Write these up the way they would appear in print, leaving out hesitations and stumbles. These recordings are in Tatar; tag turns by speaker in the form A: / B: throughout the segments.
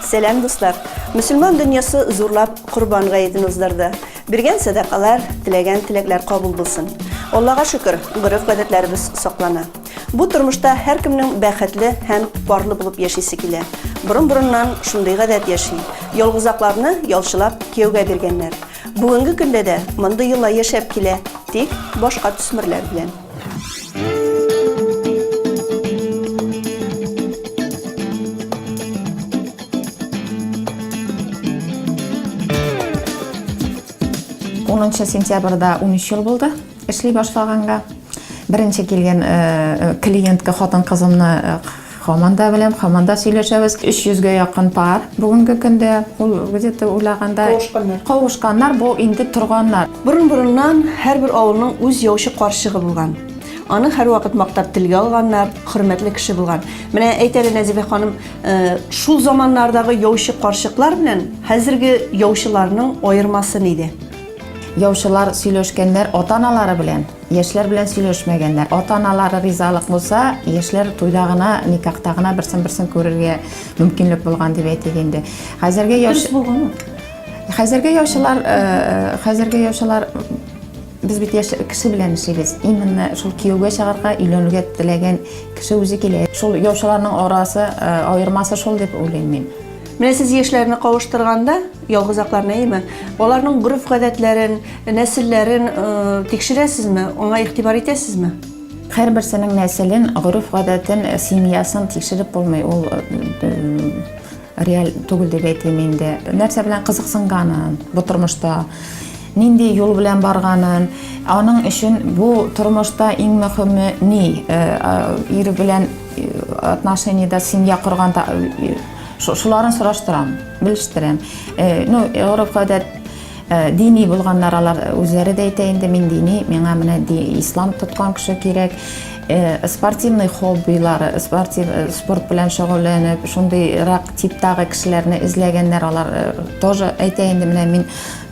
A: Selam dostlar. Müslüman dünyası zorlap Kurban gayetini uzdurdu. Birgen sadakalar, tilegen tilekler kabul bulsun. Allah'a şükür, gırıf gadetlerimiz saklana. Bu turmuşta her kimnin bäxetli hem barlı bulup yaşayısı kile. Burun-burundan şunday gadet yaşay. Yolguzaklarını yolçılap kiyevge bergenler. Bugünkü günde de mındı yılla yaşap kile, tik boşqa tüsmürler bilen.
B: Sentябрда 13 yıl buldu işley başlaganга. Birinci kelgen klientke xotin kızımni xamanda bilem, xamanda söyleşebez. 300'ge yakın par. Bugünkü günde gazete ulaganda kavuşkanlar bu indi turganlar.
A: Burun-burundan her bir avulun öz yavşı qarşığı bulgan. Anı her vakit maqtab tilge alganlar, hürmetli kişi bulgan. Mine eyteli Nezife hanım, şul zamanlardagı yavşı qarşıqlar bilen hazırki yavşılarının ayırması neydi?
B: Yavşılar söyleşkenler ota-analары bilen, yaşlar bilen söyleşmegenler. Ota-analары rizalık bolsa, yaşlar toydagına, nikahtagına birsin görürge mümkünlük bulgan dep aytgende. Hazırki yavşılar biz bit kişi bilen işeyiz. İmенно şol kiyowge çagarga, uylanууга tilegen kişi özü kele. Şol yavşılarning orası ayırması şol dep oylayman men.
A: Mine siz yaşlarını kavuşturganda yolguzaklar neymi? Onların guruf gadetlerin, nesillerin tekşiresizmi? Ona ihtibar etesizmi?
B: Her birisinin neslin, guruf gadetin, simyaсын tekşirip bolmay. Ol real tugul dep aytayman de. Nerse bilen kızıksınganın bu turmuşta, nindi yol bilen barganın, onun üçün bu turmuşta iň mühimi ne? Iri bilen отношениеда семья kurganda şuların soraştıram, biliştiram. Urf adat dini bulganlar alar özleri de aytayında men dini, mena mine islam tutkan kişi kerek. Sportivный hobbilari, sport bilen şogullanıp, şundayrak tipdagi kişilerini izlegenler alar тоже aytayında mine men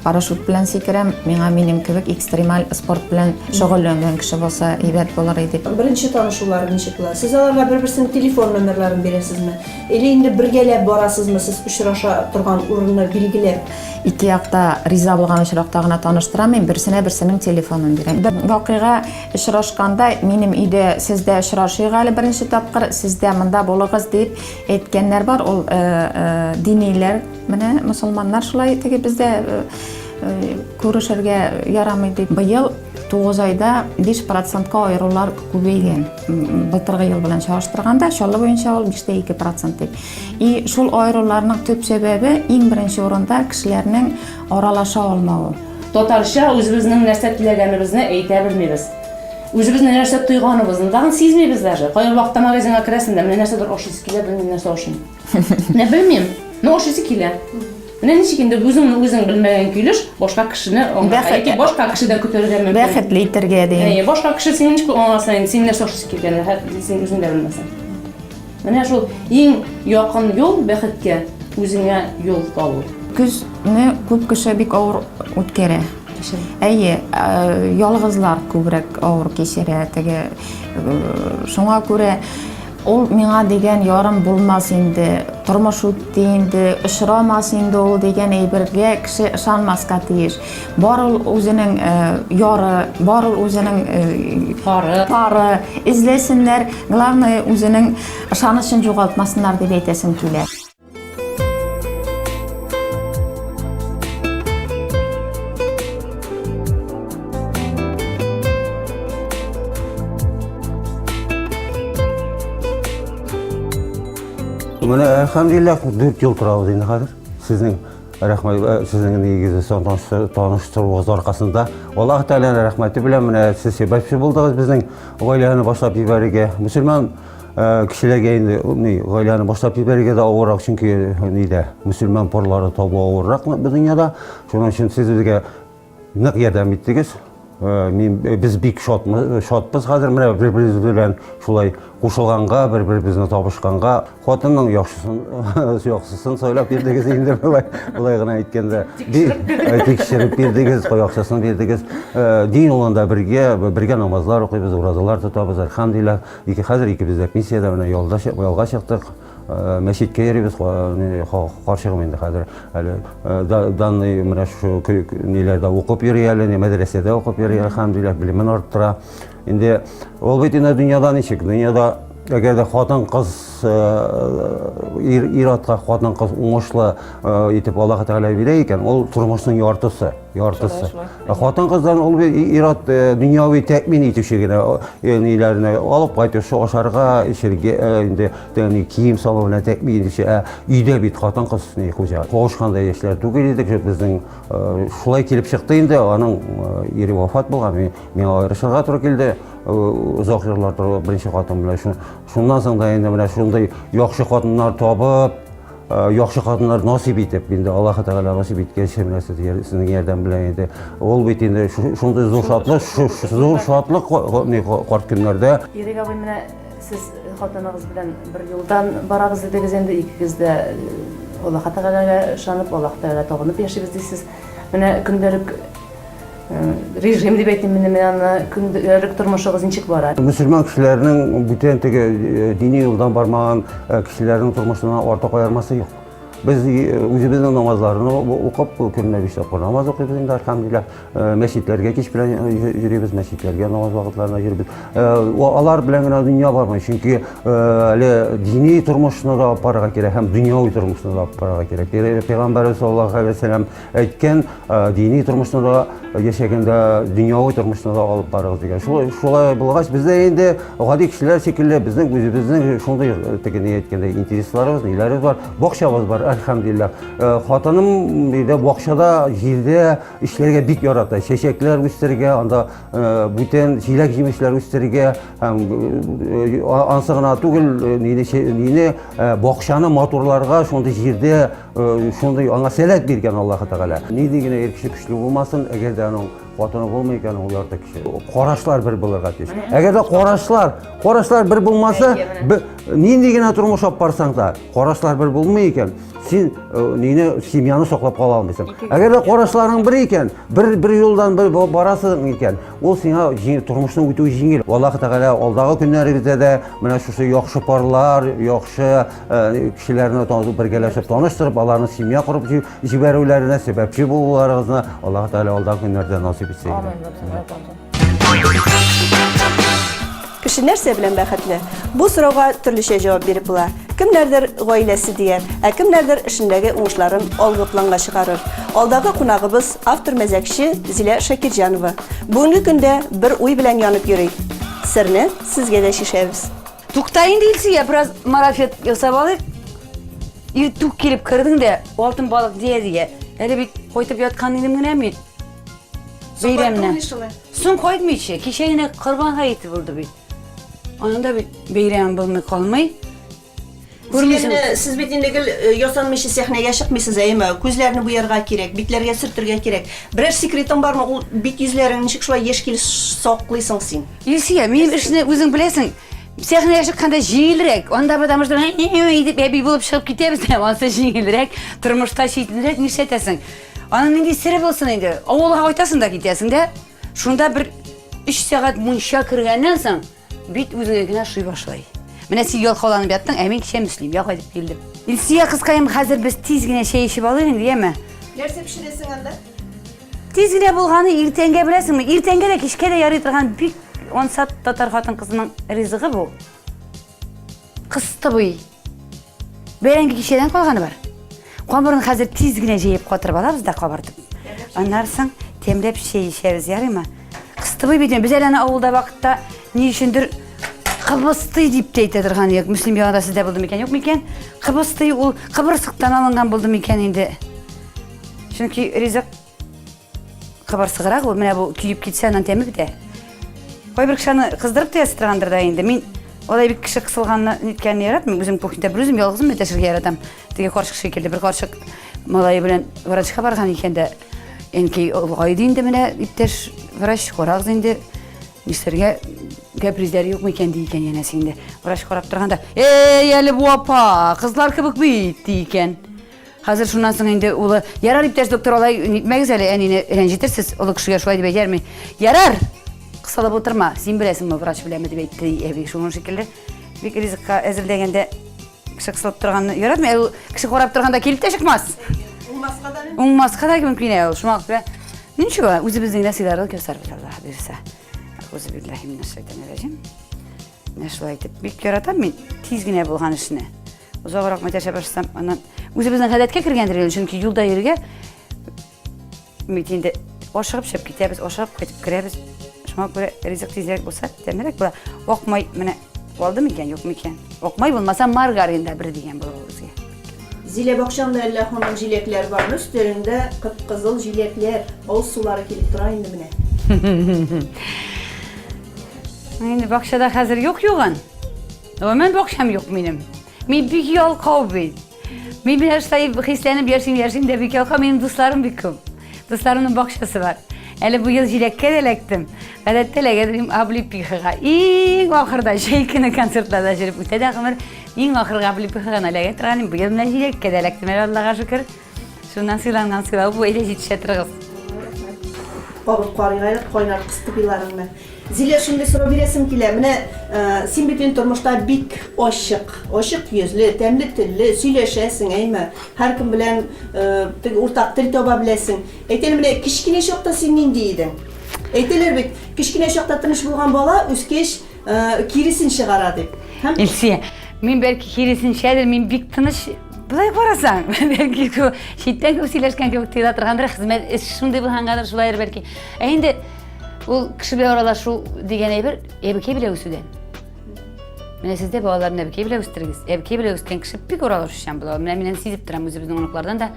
B: paraşut bilen sekirem, menim kebek ekstremal sport bilen şogullangan kişi bolsa ibat bolar edi.
A: Birinci tanışуулар nechekla? Siz alarga bir-birisinin telefon nomerlerini beresizmi? Eli indi birgelep barasızmı siz uçraşa turgan urunni bilgilep?
B: İki yakta riza bolgan uçraqtagına tanıştıram, men birisine telefonun berem. Bir vakiga uçraşkanda menim ide sizde uçraşyga ali birinci tapqır sizde mında bolagız dep aytganlar bar. Ol diniler, mine musulmanlar şulay tege bizde көрüşerge yaramaydı. Быйыл 9 ayda 5%-ga ayırılar köpeygen. Былтыргы yıl bilen çağrıştırganda şolla boyunça ol 5,2% dep. Şol ayırılarning töp sebebi iň birinci orunda kişilerning aralaşa almagy.
C: Totalşa özümizning nerse tilegenimizni ayta bilmeyiz. Özümizning nerse tuyganymyzni dagı sezmeybiz даже. Kayır vaqtda magazinga kirasında mene nersedir oşysi kile, bilmem nerse oşyn. Ne bilmem. Ne oşysi kile. Mene nechikinde özüň bilmegen küylüş, boşka kişini onga boşka kişiden kötergen mümkün.
B: Bäxetli iterge deyin.
C: Boşka kişi senin hiç olmasan, sen nerse oşysi kilgen, sen özüň de bilmesen. Mene şol iň yakın yol bäxetke özüňe yol tabu.
B: Küzni köp kişi bik awur ötkere. Әйе, ялгызлар күбрәк авыр кечерә. Теге шуңа күрә ул миңа дигән ярым булмас инде, тормыш үтте инде, очрамас инде ул дигән әйбергә кеше ышанмаска тиеш. Бар ул үзенең яры, бар ул үзенең пары изләсеннәр, главное үзенең ышанычын югалтмасыннар дип әйтәсем килә.
D: Mine elhamdülillah 4 yıl turabız indi hazır. Sizning rahmat, sizning negizi tanıştırууңuz arkasında. Allah Teala'nın rahmeti bilen mine siz sebepçi buldunuz bizning gaýlany başlap ýiberige. Müslüman kişilerge indi gaýlany başlap ýiberige de awrak çünki nide Müslüman porlary tabu awrak bu dünyada. Şonuň üçin siz bizge nyk ýardam etdiňiz. Biz bik şotpuz hazır mine bir-birimiz bilen şulay koşulganga, bir-birimizni tabışganga, xotinning yaxşysyny söylep berdiňiz indi bulay gana aytkanda tekşirip berdiňiz, yaxşysyny berdiňiz. Din olanda birge namazlar okuýbuz, urazalar tutabız. Elhamdülillah, hazır ikimiz de missiyada bilen yolga çykdyk. мәчеткә йөрибез, карчыгым инде хәзер. Әле данный менә шу ниләрдә укып йөри әле, мәдрәсәдә укып йөри, әлхәмдүлилләх, белемен арттыра. Инде ул бит инде дөньяда ничек? Дөньяда әгәр дә хатын-кыз ир-атка хатын-кыз уңышлы итеп Аллаһ Тәгалә бирә икән, ул тормышның яртысы. Хатын-кыздан ул ир-ат дөньяви тәэмин итүче генә ниләрне алып кайтышы, ашарга, эчәргә, инде кием салу белән тәэмин итүче. Өйдә бит хатын-кыз ни хуҗа. Кавышкандай яшьләр түгел идек, безнең шулай килеп чыкты инде, аның ире вафат булган, миңа аерышырга туры килде. Узак еллар беренче хатын белән шуннан соң да инде менә шундай яхшы хатыннар табып, яхшы хатыннар насип итеп, инде Аллаһ Тәгалә насип иткәнче менә сезнең ярдәм белән инде ул бит инде шундай зур шатлык карт көннәрдә.
C: Ирек абый, менә сез хатыныгыз белән бер юлдан барабыз дидегез, инде икегез дә Аллаһ Тәгаләгә ышанып, Аллаһ Тәгаләгә табынып яшибез дисез. Менә көндәлек режим дип әйтим, менә көндәлек тормышыгыз ничек бара?
D: Мөселман кешеләрнең бүтән теге дини юлдан бармаган кешеләрнең тормышына артык аермасы юк. Biz үзебезнең намазларны укып, көненә 5 тапкыр намаз укыйбыз инде, әлхәмдүлилләх. Мәчетләргә кич белән йөрибез, мәчетләргә намаз вакытларына йөрибез. Алар белән генә дөнья бармый, чөнки әле дини тормышны да апарга кирәк, һәм дөньяви тормышны да апарга кирәк. Пәйгамбәр саллаллаһу алейһи ва сәллям әйткән, дини тормышны да яшәгәндә дөньяви тормышны да алып барыгыз дигән. Шулай булгач, бездә инде гади кешеләр шикелле безнең үзебезнең шундый тегене әйткәндә интересларыбыз, ниләребез бар, бакчабыз бар. Әлхәмдүлилләх. Хатыным диде бакчада, җирдә эшләргә бик ярата. Чәчәкләр үстергә, анда бүтән җиләк-җимешләр үстергә, һәм ансы гына түгел, нине бакчаны матурларга, шундый җирдә шундый аңа сәләт биргән Аллаһ Тәгалә. Ни дигән ир кеше көчле булмасын, әгәр дә аның хатыны булмый икән, ул ярты кеше. Карашлар бер булырга тиеш. Әгәр дә карашлар бер булмаса, нинди генә тормыш алып барсаң да, карашлар бер булмый икән, син нине семьяны саклап кала алмыйсың. Әгәр дә карашларың бер икән, бер юлдан бер барасың икән, ул сиңа тормышны үтү җиңел. Аллаһ Тәгалә алдагы көннәребездә дә менә шушы яхшы парлар, яхшы кешеләрне бергәләшеп таныштырып, аларны семья курып җибәрүләренә сәбәпче булуларыгызны Аллаһ Тәгалә алдагы көннәрдә насип итсен.
A: Кеше нәрсә белән бәхетле? Бу сорауга төрлечә җавап биреп була. Кемнәрдер гаиләсе дияр, кемнәрдер эшендәге уңышларын алгы планга чыгарыр. Алдагы кунагыбыз автор мәзәкче Зилә Шакирҗанова. Бүгенге көндә бер уй белән янып йөри. Серне сезгә дә шишәбез.
E: Туктайын дейсең, бераз марафет ясап алыйк. Тук килеп кирдең дә, алтын балык дия. Әле бит кайтып яткан идем генә бит. Бәйрәмне. Соң кайтмыйчы, кичә генә Корбан гаете булды бит. Анда бит бәйрәм булмый калмый.
A: Сез бит инде ясанмыйчы сәхнәгә чыкмыйсыз, әйме? Күзләрне буярга кирәк, битләргә сөртергә кирәк. Берәр секретың бармы? Ул бит йөзләрен ничек шулай яшькил саклыйсың син?
E: Илсия, мин эшне үзең беләсең. Сәхнәгә чыкканда җиңелрәк. Анда потому что дип әби булып чыгып китәбез дә, ансы җиңелрәк, тормышта читенрәк нишләтәсең. Аның нинди сире булсын инде? Авылга кайтасың да китәсең дә. Шунда бер 3 сәгать мунча кергәннән соң бит үзеңә генә шуй башлай. Менә син ялкауланып яттың, мин кичә мөслим, я кайтып килдем. Илсия кызкаем, хәзер без тиз генә чәй эчеп алыйк, дияме?
A: Нәрсә пешерәсең анда?
E: Тиз генә булганы иртәнгә беләсеңме? Иртәнгә дә кичкә дә ярый торган бик ансат татар хатын кызының ризыгы бу. Кыстыбый. Бәрәңге кичәдән калганы бар. Камырын хәзер тиз генә җыеп катырып алабыз да кабартып. Аннан соң темләп чәй эчәбез, ярыймы? Кыстыбый бит, без әле авылда вакытта ни өчендер Кыбысты дип әйтә торган идек. Мөслим ягында сездә булды микән, юк микән? Кыбысты ул Кыбырсыктан алынган булды микән инде. Чөнки ризык кыбырсыграк ул, менә бу күйеп китсә аннан тәме бетә. Кайбер кешене кыздырып та ясытргандыр да инде. Мин алай бик кеше кысылганны ниткәнне яратмыйм. Үзем кухнядә бер үзем ялгызым әтәшергә яратам. Теге карчык шикелле бер карчык малае белән врачка барган икән дә. Энки улгайды инде менә иптәш врач карагыз инде. Нишләргә капризләр юк микән дигән янәсе инде. Врач карап торганда, әле бу апа, кызлар кебек бит дигән. Хәзер шуннан соң инде улы, ярар иптәш доктор, алай нитмәгез әле, әнине рәнҗетерсез, улы кешегә шулай дип әйтәрме? Ярар. Кысалып утырма, син беләсеңме, врач беләме дип әйтте, әби шуның шикелле. Бик ризыкка әзерләгәндә Кіші қысылып тұрғанны яратмын, әу кіші қорап тұрғанда келіп те шықмас. Оңмасқа да мүмкін әу, шумақ бі. Ничего, өзіміздің нәсиларды көсарбыз Аллах берсе. Өзі биллахи минаш шайтанир-раджим. Мен шулай айтып, бик яратам мен тезгене болған ішіне. Ұзағырақ мәтәшә башсам, анан өзіміздің ғадәтке кіргендір, чөнки юлда ерге митинде ашығып шеп кетебіз, ашығып қайтып кіребіз. Шуңа күрә ризык тизрәк булса, тәмерәк була. Оқмай, менә алды микән, юк микән? Оқмай булмаса маргаринда бер дигән булыр үзгә.
A: Зиле бакчаңда әллә һаман җиләкләр бармы? Өстәрендә кып-кызыл җиләкләр, авыз сулары килеп тора инде менә.
E: Инде бакчада хәзер юк юган. Мен бакчам юк минем. Мин бик ялкау бит. Мин белән шулай хисләнеп яшим дә бик ялкау, минем дусларым бик күп. Дусларымның бакчасы бар. Әле бу ел җиләккә дә эләктем. Гадәттә эләгәдем Аблипихага. Иң ахырда җәй концертларда җырып үтә дә гомер. Иң ахырга Аблипихага эләгә торган бу ел менә җиләккә дә эләктем. Аллага шөкер. Шуннан сыйланган сыйлау бу әйлә җитешә торгыз.
A: Кабып карыйгайлы кайнар кыстып иларыңны. Зиле шундый сорау бирәсем килә. Менә син бит тормышта бик ачык йөзле, тәмле телле, сөйләшәсең, әйме? Һәркем белән уртак тел таба беләсең. Әйтәләр менә кичкенә чакта син нинди идең? Әйтәләр бит, кичкенә чакта тыныч булган бала үскәч кирисен чыгара дип. Һәм
E: Илсия, мин бәлки киресенчәдер, мин бик тыныч булай карасаң. Бәлки шиттән күп сөйләшкән кебек тыйла торгандыр, хезмәт шундый булгандыр, шулайдыр бәлки. Инде ул кеше белән аралашу дигән әйбер әбекәй белән үсүдән. Менә сездә балаларны әбекәй белән үстерегез. Әбекәй белән үскән кеше бик аралашучан була. Менә миннән сизеп торам үзебезнең оныклардан да.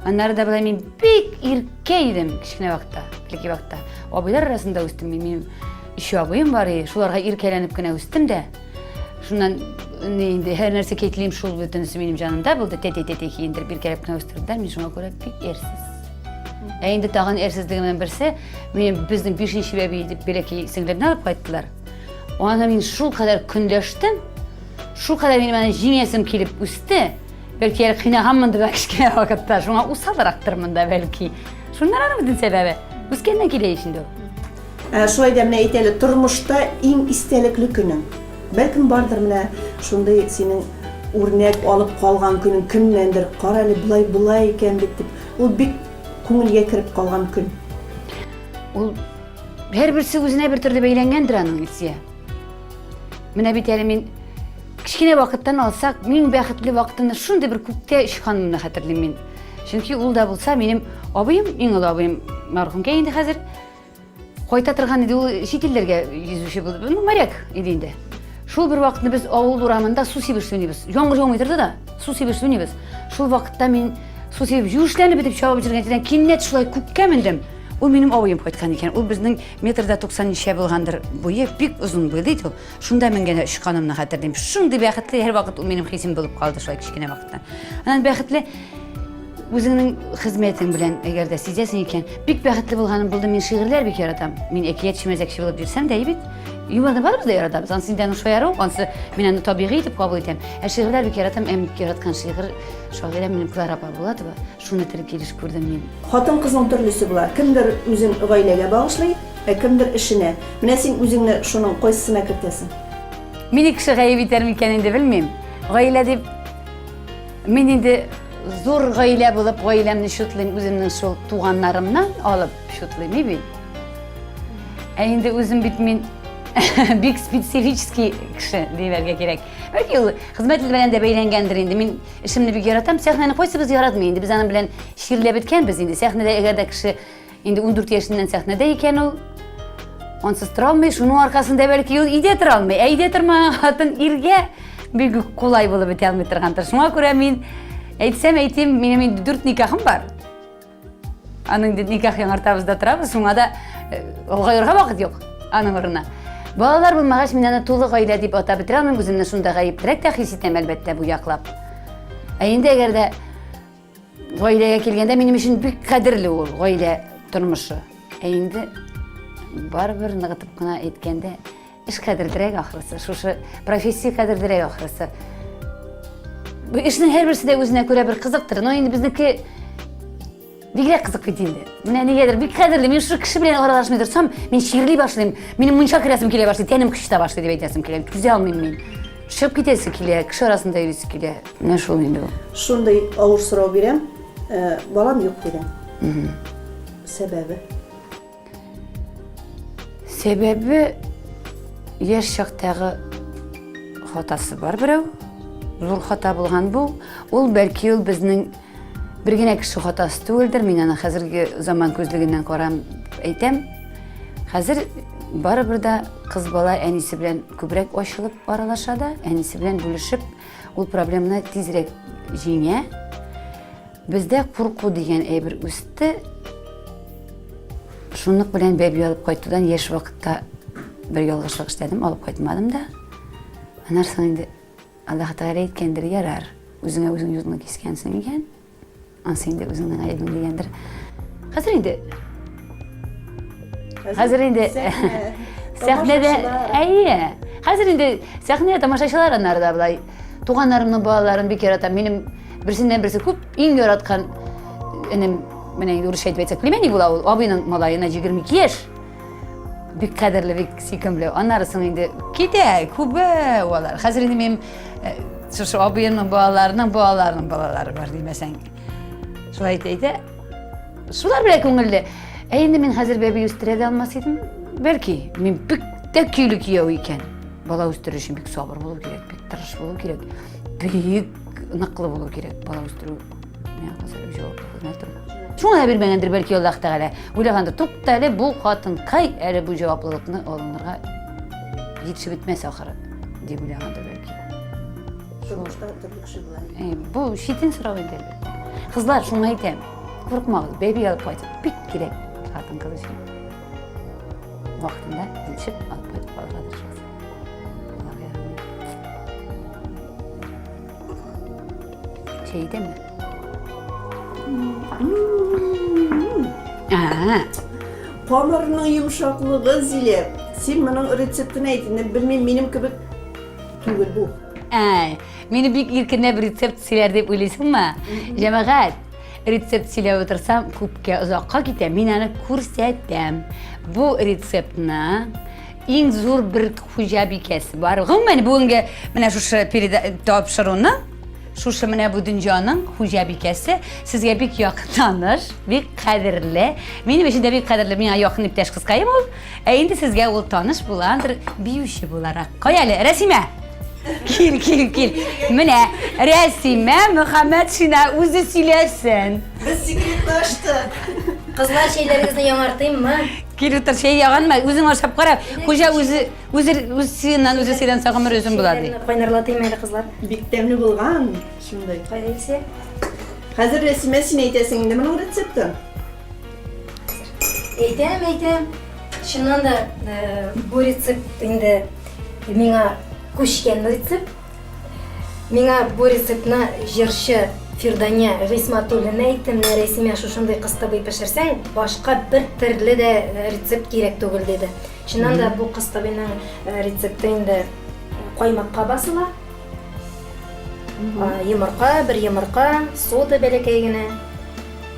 E: Аннары да булай мин бик иркә идем кичкенә вакытта, киләки вакытта. Абыйлар арасында үстем мин. Минем ише абыем бар иде. Шуларга иркәләнеп кенә үстем дә. Шуннан инде һәр нәрсә кетлим шул бөтенесе минем җанымда булды. Тәтә киендер бир кәрәп кенә үстерделәр. Мин шуңа күрә бик әрсез. Инде тагын әрсезлегемнән берсе, минем безнең 5нче бәби дип бәләки сеңлемне алып кайттылар. Аны мин шул кадәр көндәштем. Шул кадәр минем аны җиңәсем килеп үсте. Бәлки әле кыйнаганмындыр кичкенә вакытта. Шуңа усалрактыр монда бәлки. Шуннан аны бүтән сәбәбе. Үскәннән килә инде.
A: шулай да менә әйтәләр, тормышта иң истәлекле көнең. Бәлкем бардыр менә шундый синең үрнәк алып калган көнең кемнәндер, кара әле булай икән дип. Ул бик күңелгә кереп калган көн.
E: Ул һәрберсе үзенә бер төрле бәйләнгәндер аның исә. Менә бит әле мин кичкенә вакыттан алсак, мин бәхетле вакытымны шундый бер күктә очканымны хәтерлим мин. Чөнки ул да булса минем абыем, иң олы абыем мәрхүмкә инде хәзер кайта торган иде, ул чит илләргә йөзүче булды. Ну, моряк иде инде. Шул бер вакытны без авыл урамында су сибеш уйныйбыз. Яңгыр яумый торды да, су сибеш уйныйбыз. Шул вакытта мин су сибеп юешләнеп битеп чабып җиргән кинәт шулай күккә мендем. Ул минем абыем кайткан икән. Ул безнең метрда 90 ничә булгандыр. Буе бик озын буйлы иде ул. Шунда менгән очканымны хәтерлим. Шундый бәхетле һәр вакыт ул минем хисем булып калды шулай кичкенә вакытта. Анан бәхетле үзеңнең хезмәтең белән әгәр дә сизәсең икән, бик бәхетле булганым булды. Мин шигырьләр бик яратам. Мин әкият чимәзәкче булып йөрсәм дә бит. Юморны барыбыз да яратабыз. Ансы инде шаяру, ансы мин аны табигый итеп кабул итәм. Шигырьләр бик яратам, бик яраткан шигырь шагыйрә минем Клара апа булады. Шуны тирәк килеш күрдем мин.
A: Хатын кызның төрлесе була. Кемдер үзен гаиләгә багышлый, кемдер эшенә. Менә син үзеңне шуның кайсысына кертәсең?
E: Мине кеше гаеп итәр микән инде белмим. Гаилә дип мин инде зур гаилә булып, гаиләмне шутлыйм, үземнең шул туганнарымнан алып шутлыйм бит. Инде үзем бит мин бик специфический кеше диләргә кирәк. Бәлки ул хезмәт белән дә бәйләнгәндер инде. Мин эшемне бик яратам. Сәхнәне кайсыбыз яратмый инде. Без аның белән ширләп беткәнбез инде. Сәхнәдә әгәр дә кеше инде 14 яшеннән сәхнәдә икән ул, ансыз тора алмый, шуның аркасында бәлки ул өйдә тора алмый. Өйдә тормаган хатын иргә бик кулай булып бетә алмый торгандыр. Шуңа күрә мин әйтим, минем 4 никахым бар. Аның никах яңартабызда торабыз. Шуңа да гаерга вакыт юк аның урынына. Балалар булмагач мин аны тулы гаилә дип атап бетерә алмыйм, үземне шунда гаеплерәк тә хис итәм әлбәттә бу яклап. Инде әгәр дә гаиләгә килгәндә минем өчен бик кадерле ул гаилә тормышы. Инде барбер ныгытып кына әйткәндә эш кадерлерәк ахрысы, шушы профессия кадерлерәк ахрысы. Бу эшнең һәрберсе дә үзенә күрә бер кызыктыр. Но инде безнеке бигрәк кызык бит инде. Менә нигәдер бик кадерле. Мин шушы кеше белән аралашмый торсам, мин шигырьли башлыйм. Минем мунча керәсем килә башлый, тәнем кычыта башлый дип әйтәсем килә. Түзә алмыйм мин. Шығып кетесі келе, кіші арасында үйресі келе. Не шул енді бұл?
A: Шундай ауыр сұрау берем. Балам yok dedim. Sebebi?
E: Себебі еш шақтағы хатасы бар біреу. Зор хата болған бұл. Ол бәлки ол біздің біргене кіші хатасы түгілдір. Мен ана қазіргі заман көзлігінен қарам айтам. Қазір бары бірді қыз бала әнесі білен көбірек ашылып аралашады. Әнесі білен бөлішіп, ол проблеманы тезірек жеңе. Бізде қорқу деген әйбір өсті. Шунлық білен бәбі алып қайтудан еш вақытта бір ялғышлық іштедім, алып қайтмадым да. Анарсың енді Аллах Тағала еткендір ярар. Өзіңе өзің юзыңа кескенсің екен. Ансың енді өзіңнің айыбың дегендір. Қазір енді сәхнеде, қазір енді сәхнеде тамашашылар анарда бұлай. Туғандарымның балаларын бекер атам, менің бірсінен бірсі көп ең өратқан інім, міне орысша айтып айтсақ, білмені бұл ауыл, абайның малайына 22 еш. Бек қадірлі, бек сүйкімлі. Анарысың енді кете, көбі олар. Қазір енді мен абайының балаларының балалары бар деймесен. Солай айтайды. Солар біле көңілді. Енді мен қазір бәбі өстіреде алмас едім. Бәлки, мен бек те күйлі күйеу екен. Бала өстіру үшін бек сабыр болу керек, бек тырыш болу керек, бек нақылы болу керек. Бала өстіру, мен қазір жауап болмай тұрмын. Шуңа бермегендір бәлки Аллах Тағала. Ойлағанды тоқтайлы бұл қатын қай әрі бұл жауаплылықны олынырға жетішіп өтмес ақыры деп ойлағанды бәлки. Бұл шетін сұрау енді әлбетте. Қызлар шуңа айтам, қорқмағыз, бәбі алып қайтып, бек керек қатын қыз үшін. Уақытында жетішіп алып қайтып қалғадыр жақсы. Şeyde mi?
A: Pamırının yumuşaklığı Zile. Sen bunun reseptini aytın. Bilmem benim gibi tügül bu.
E: Meni büyük ilkine bir resept siler deyip oylaysın mı? Cemaat, resept siler otursam kupke uzakka gitem. Men onu ko'rsatam. Bu reseptni eng zo'r bir hujabikasi var. G'imman bunga mana shu topshiruvni Şuşa mene bu dünyanın hujabikasi sizge bek yakın tanış, bek kadirli. Benim için de bek kadirli, bana yakın iptaş kızkayım ol. Endi sizge ol tanış bulandır, büyüşü bularak. Koyali, Resime. Kil. Mene, Resime, Muhammed şuna özü silersin.
A: Biz sekretlaştık.
F: Kızlar şeylerinizi yamartayım mı?
E: Kil otur şey yağanma, özün aşap qarab. Hoca özü silen sağımır özün buladı.
F: Şeylerini kaynarlatayım eli kızlar.
A: Bek demli bulgan. Şimdi.
F: Kaydaysa?
A: Hazır resime sen eytesin de bunun reseptin.
F: Eytem. Şundan da bu resept indi mina kuşken resept. Mina bu reseptna jirşi Firdanya Resmatulina aytdim, Resime şuşunday qıstabı pişirsen, başka bir türlü de resept gerek түгіл dedi. Şundan da bu qıstabının resepti indi qoymakka basıla. Bir yumurqa, soda belekegine,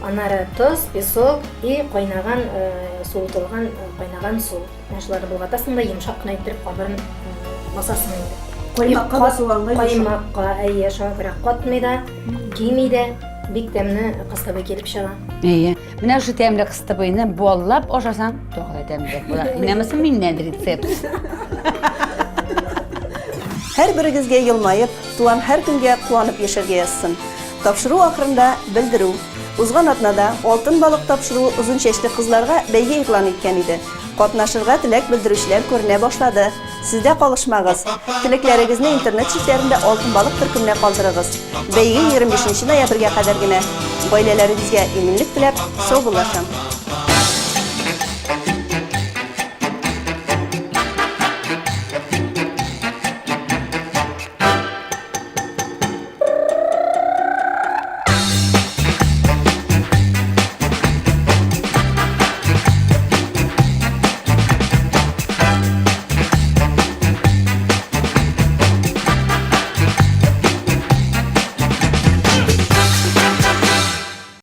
F: anara tuz, pesok и qoynagan soğutulgan qoynagan su. Şuları bulgatasın da yumşak qına ettirip qabırın basasın indi.
A: Qoymakka basılanға
F: Qoymakka, ayya şoğukıra qotmayda, giymeydi, bek temni qıstabı kelip шыға.
E: Mine şu temli qıstabıyını bollap oşasan, toğla temli bolar. İnəməsin mindən resept.
A: Her birigizge yılmayıp, tuan her günge kuanıp yaşarga yazsın. Tapşıruu akırında bildiru. Uzgan atnada oltun balık tapşıruu uzun çeşli kızlarga beyge ilan etken idi. Qatnaşırga tilek bildirişler körüne başladı. Sizde kalışmağız. Tileklerinizni internet çiftlerinde oltun balık türkümüne kaldırığız. Beyge 25. noyabrga kadar gine. Ailelerimizge eminlik tilep, sağ bulaşın.